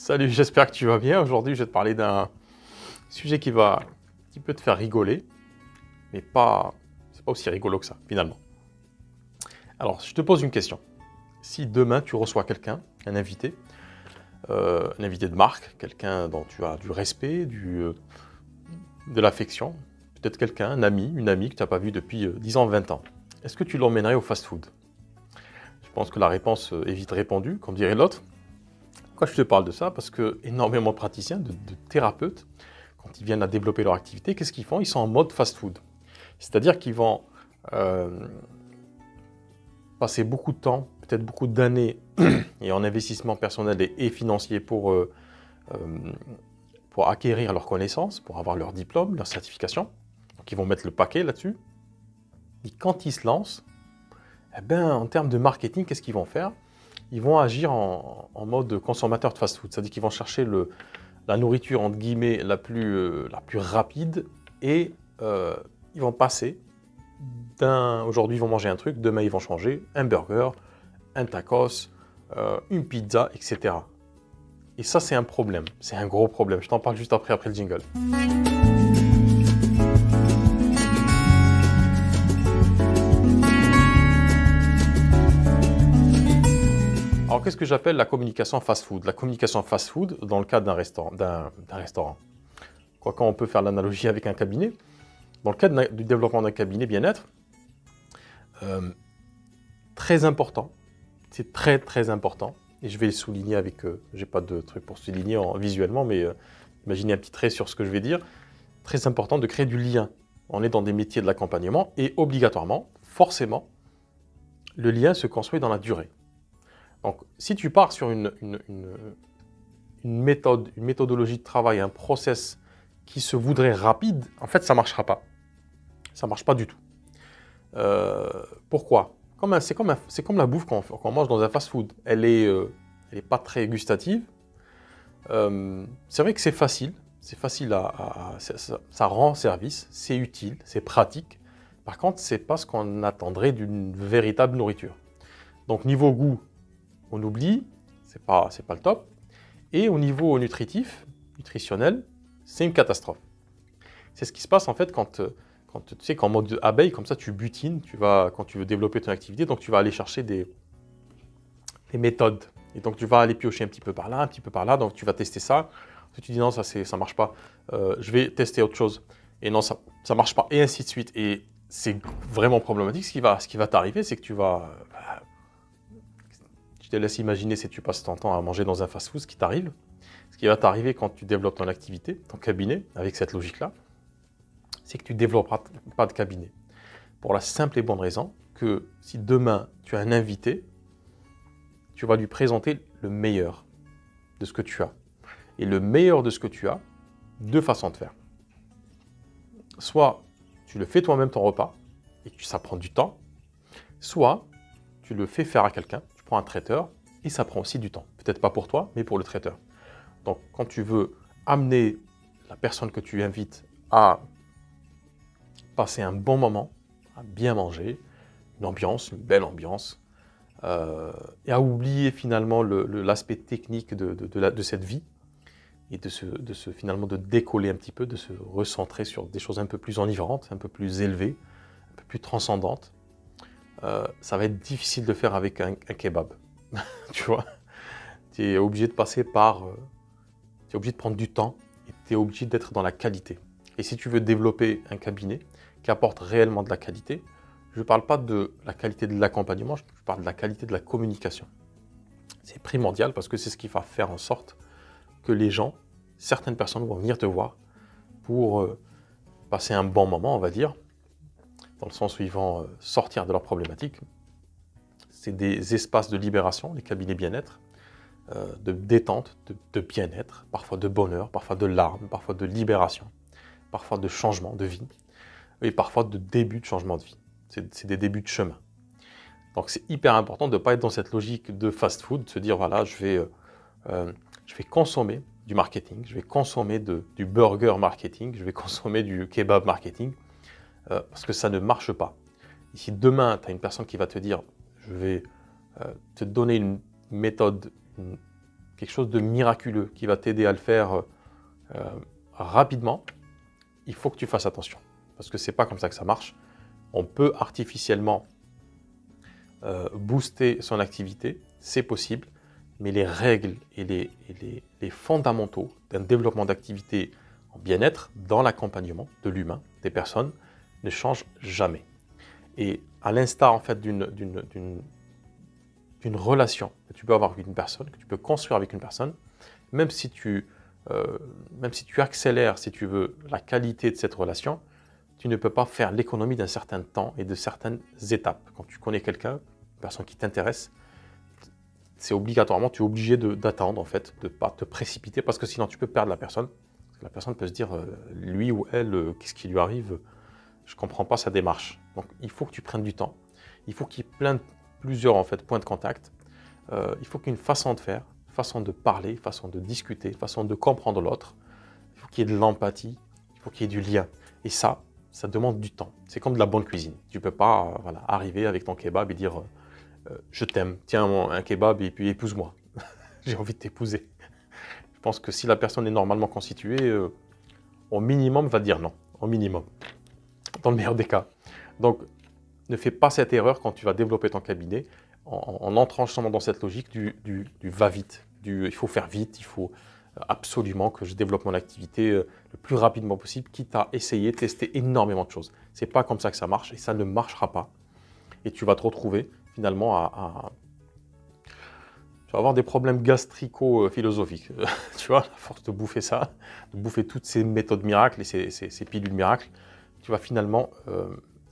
Salut, j'espère que tu vas bien. Aujourd'hui, je vais te parler d'un sujet qui peut te faire rigoler, mais c'est pas aussi rigolo que ça, finalement. Alors, je te pose une question. Si demain, tu reçois quelqu'un, un invité de marque, quelqu'un dont tu as du respect, de l'affection, peut-être quelqu'un, un ami, une amie que tu n'as pas vu depuis 10 ans, 20 ans, est-ce que tu l'emmènerais au fast-food? Je pense que la réponse est vite répondue, comme dirait l'autre. Pourquoi je te parle de ça? Parce que énormément de praticiens, de thérapeutes, quand ils viennent à développer leur activité, qu'est-ce qu'ils font? Ils sont en mode fast-food. C'est-à-dire qu'ils vont passer beaucoup de temps, peut-être beaucoup d'années, et en investissement personnel et financier pour acquérir leurs connaissances, pour avoir leur diplôme, leur certification. Donc ils vont mettre le paquet là-dessus. Et quand ils se lancent, eh ben, en termes de marketing, qu'est-ce qu'ils vont faire? Ils vont agir en mode consommateur de fast-food. C'est-à-dire qu'ils vont chercher la nourriture, entre guillemets, la plus rapide et ils vont passer aujourd'hui ils vont manger un truc, demain ils vont changer un burger, un tacos, une pizza, etc. Et ça, c'est un problème. C'est un gros problème. Je t'en parle juste après le jingle. Alors, qu'est-ce que j'appelle la communication fast-food? La communication fast-food, dans le cadre d'un restaurant. Quoique on peut faire l'analogie avec un cabinet. Dans le cadre du développement d'un cabinet bien-être, très important, c'est très très important, et je vais le souligner avec, j'ai pas de truc pour souligner visuellement, mais imaginez un petit trait sur ce que je vais dire, très important de créer du lien. On est dans des métiers de l'accompagnement, et obligatoirement, forcément, le lien se construit dans la durée. Donc, si tu pars sur une méthodologie de travail, un process qui se voudrait rapide, en fait, ça ne marchera pas. Ça ne marche pas du tout. Pourquoi? C'est comme la bouffe qu'on mange dans un fast-food. Elle est pas très gustative. C'est vrai que c'est facile. Ça rend service, c'est utile, c'est pratique. Par contre, c'est pas ce qu'on attendrait d'une véritable nourriture. Donc, niveau goût, on oublie, c'est pas le top. Et au niveau nutritionnel, c'est une catastrophe. C'est ce qui se passe en fait quand tu sais qu'en mode abeille, comme ça tu butines, quand tu veux développer ton activité, donc tu vas aller chercher des méthodes. Et donc tu vas aller piocher un petit peu par là, donc tu vas tester ça. Si tu dis non, ça marche pas, je vais tester autre chose. Et non, ça marche pas, et ainsi de suite. Et c'est vraiment problématique. Ce qui va t'arriver, c'est que tu vas... je te laisse imaginer si tu passes ton temps à manger dans un fast-food, ce qui t'arrive. Ce qui va t'arriver quand tu développes ton activité, ton cabinet, avec cette logique-là, c'est que tu ne développeras pas de cabinet. Pour la simple et bonne raison que si demain tu as un invité, tu vas lui présenter le meilleur de ce que tu as. Et le meilleur de ce que tu as, deux façons de faire. Soit tu le fais toi-même ton repas, et ça prend du temps, soit tu le fais faire à quelqu'un, tu prends un traiteur, et ça prend aussi du temps. Peut-être pas pour toi, mais pour le traiteur. Donc quand tu veux amener la personne que tu invites à passer un bon moment, à bien manger, une belle ambiance, et à oublier finalement l'aspect technique de cette vie, et finalement de décoller un petit peu, de se recentrer sur des choses un peu plus enivrantes, un peu plus élevées, un peu plus transcendantes. Ça va être difficile de faire avec un kebab, tu vois. Tu es obligé de passer par... tu es obligé de prendre du temps, et tu es obligé d'être dans la qualité. Et si tu veux développer un cabinet qui apporte réellement de la qualité, je ne parle pas de la qualité de l'accompagnement, je parle de la qualité de la communication. C'est primordial parce que c'est ce qui va faire en sorte que certaines personnes vont venir te voir pour passer un bon moment, on va dire, dans le sens où ils vont sortir de leurs problématiques. C'est des espaces de libération, les cabinets bien-être, de détente, de bien-être, parfois de bonheur, parfois de larmes, parfois de libération, parfois de changement de vie, et parfois de début de changement de vie. C'est des débuts de chemin. Donc c'est hyper important de ne pas être dans cette logique de fast-food, de se dire voilà, je vais consommer du marketing, je vais consommer du burger marketing, je vais consommer du kebab marketing, parce que ça ne marche pas. Et si demain, tu as une personne qui va te dire je vais te donner une méthode, quelque chose de miraculeux qui va t'aider à le faire rapidement, il faut que tu fasses attention. Parce que ce n'est pas comme ça que ça marche. On peut artificiellement booster son activité, c'est possible, mais les règles et les fondamentaux d'un développement d'activité en bien-être dans l'accompagnement de l'humain, des personnes, ne changent jamais. Et à l'instar en fait d'une relation que tu peux avoir avec une personne, que tu peux construire avec une personne, même si tu accélères, si tu veux, la qualité de cette relation, tu ne peux pas faire l'économie d'un certain temps et de certaines étapes. Quand tu connais quelqu'un, une personne qui t'intéresse, c'est obligatoirement, tu es obligé d'attendre en fait, de ne pas te précipiter, parce que sinon tu peux perdre la personne. Parce que la personne peut se dire, lui ou elle, qu'est-ce qui lui arrive? Je ne comprends pas sa démarche. Donc il faut que tu prennes du temps. Il faut qu'il y ait plusieurs en fait, points de contact. Il faut qu'il y ait une façon de faire, une façon de parler, une façon de discuter, une façon de comprendre l'autre. Il faut qu'il y ait de l'empathie, il faut qu'il y ait du lien. Et ça demande du temps. C'est comme de la bonne cuisine. Tu ne peux pas voilà, arriver avec ton kebab et dire je t'aime, tiens un kebab et puis épouse-moi. J'ai envie de t'épouser. Je pense que si la personne est normalement constituée, au minimum va dire non. Au minimum. Dans le meilleur des cas. Donc, ne fais pas cette erreur quand tu vas développer ton cabinet en entrant justement dans cette logique du va-vite. Il faut faire vite, il faut absolument que je développe mon activité le plus rapidement possible, quitte à essayer, tester énormément de choses. Ce n'est pas comme ça que ça marche et ça ne marchera pas. Et tu vas te retrouver finalement tu vas avoir des problèmes gastrico-philosophiques. Tu vois, à force de bouffer ça, de bouffer toutes ces méthodes miracles et ces pilules miracles, tu vas finalement,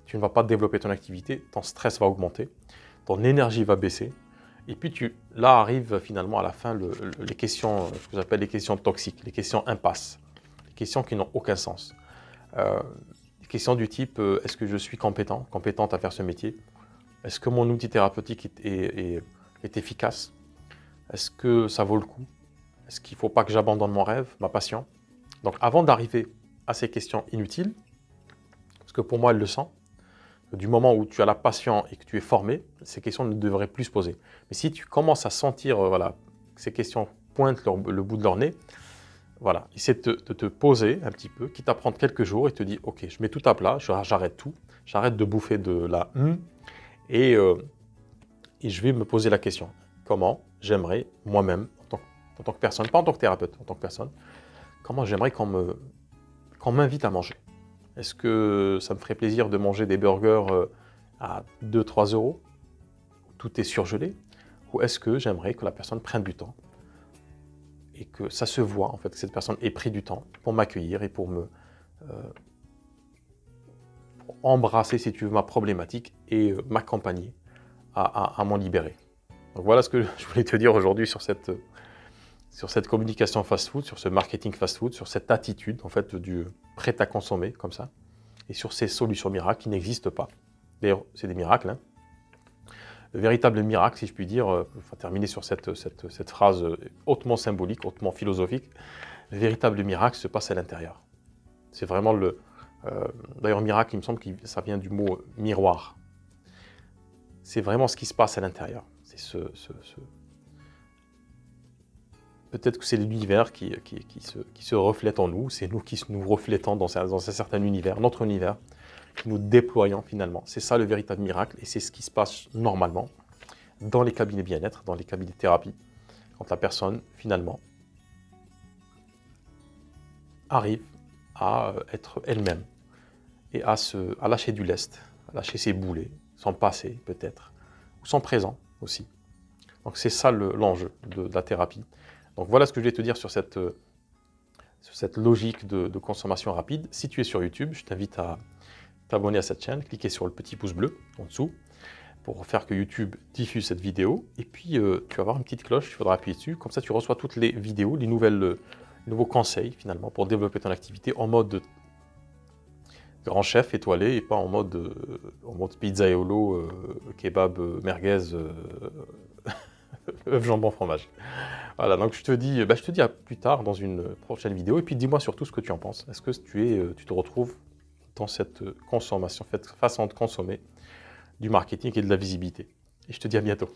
tu ne vas pas développer ton activité, ton stress va augmenter, ton énergie va baisser. Et puis là arrivent finalement à la fin les questions, ce que j'appelle les questions toxiques, les questions impasses, les questions qui n'ont aucun sens. Les questions du type, est-ce que je suis compétente à faire ce métier? Est-ce que mon outil thérapeutique est efficace? Est-ce que ça vaut le coup? Est-ce qu'il ne faut pas que j'abandonne mon rêve, ma passion? Donc avant d'arriver à ces questions inutiles, parce que pour moi elles le sont, du moment où tu as la passion et que tu es formé, ces questions ne devraient plus se poser. Mais si tu commences à sentir voilà, que ces questions pointent le bout de leur nez, voilà, essaie de te poser un petit peu, quitte à prendre quelques jours et te dis ok, je mets tout à plat, j'arrête tout, j'arrête de bouffer de la et je vais me poser la question, comment j'aimerais moi-même, en tant que personne, pas en tant que thérapeute, en tant que personne, comment j'aimerais qu'on m'invite à manger? Est-ce que ça me ferait plaisir de manger des burgers à 2-3 euros, où tout est surgelé? Ou est-ce que j'aimerais que la personne prenne du temps et que ça se voit, en fait, que cette personne ait pris du temps pour m'accueillir et pour pour embrasser, si tu veux, ma problématique et m'accompagner à m'en libérer. Donc voilà ce que je voulais te dire aujourd'hui sur cette communication fast-food, sur ce marketing fast-food, sur cette attitude en fait du prêt à consommer comme ça, et sur ces solutions miracles qui n'existent pas. D'ailleurs, c'est des miracles. Hein. Le véritable miracle, si je puis dire, il faut terminer sur cette phrase hautement symbolique, hautement philosophique, le véritable miracle se passe à l'intérieur. C'est vraiment d'ailleurs, miracle, il me semble que ça vient du mot miroir. C'est vraiment ce qui se passe à l'intérieur. C'est peut-être que c'est l'univers qui se reflète en nous, c'est nous qui nous reflétons dans un certain univers, notre univers, qui nous déployons finalement. C'est ça le véritable miracle et c'est ce qui se passe normalement dans les cabinets bien-être, dans les cabinets de thérapie, quand la personne finalement arrive à être elle-même et à lâcher du lest, à lâcher ses boulets, son passé peut-être, ou son présent aussi. Donc c'est ça l'enjeu de la thérapie. Donc voilà ce que je vais te dire sur cette logique de consommation rapide. Si tu es sur YouTube, je t'invite à t'abonner à cette chaîne, cliquer sur le petit pouce bleu en dessous pour faire que YouTube diffuse cette vidéo. Et puis tu vas avoir une petite cloche, il faudra appuyer dessus. Comme ça, tu reçois toutes les vidéos, les nouveaux conseils finalement pour développer ton activité en mode grand chef étoilé et pas en mode pizzaïolo, kebab, merguez, œuf, jambon, fromage. Voilà, donc je te dis à plus tard dans une prochaine vidéo et puis dis-moi surtout ce que tu en penses. Est-ce que tu te retrouves dans cette consommation, cette façon de consommer du marketing et de la visibilité? Et je te dis à bientôt.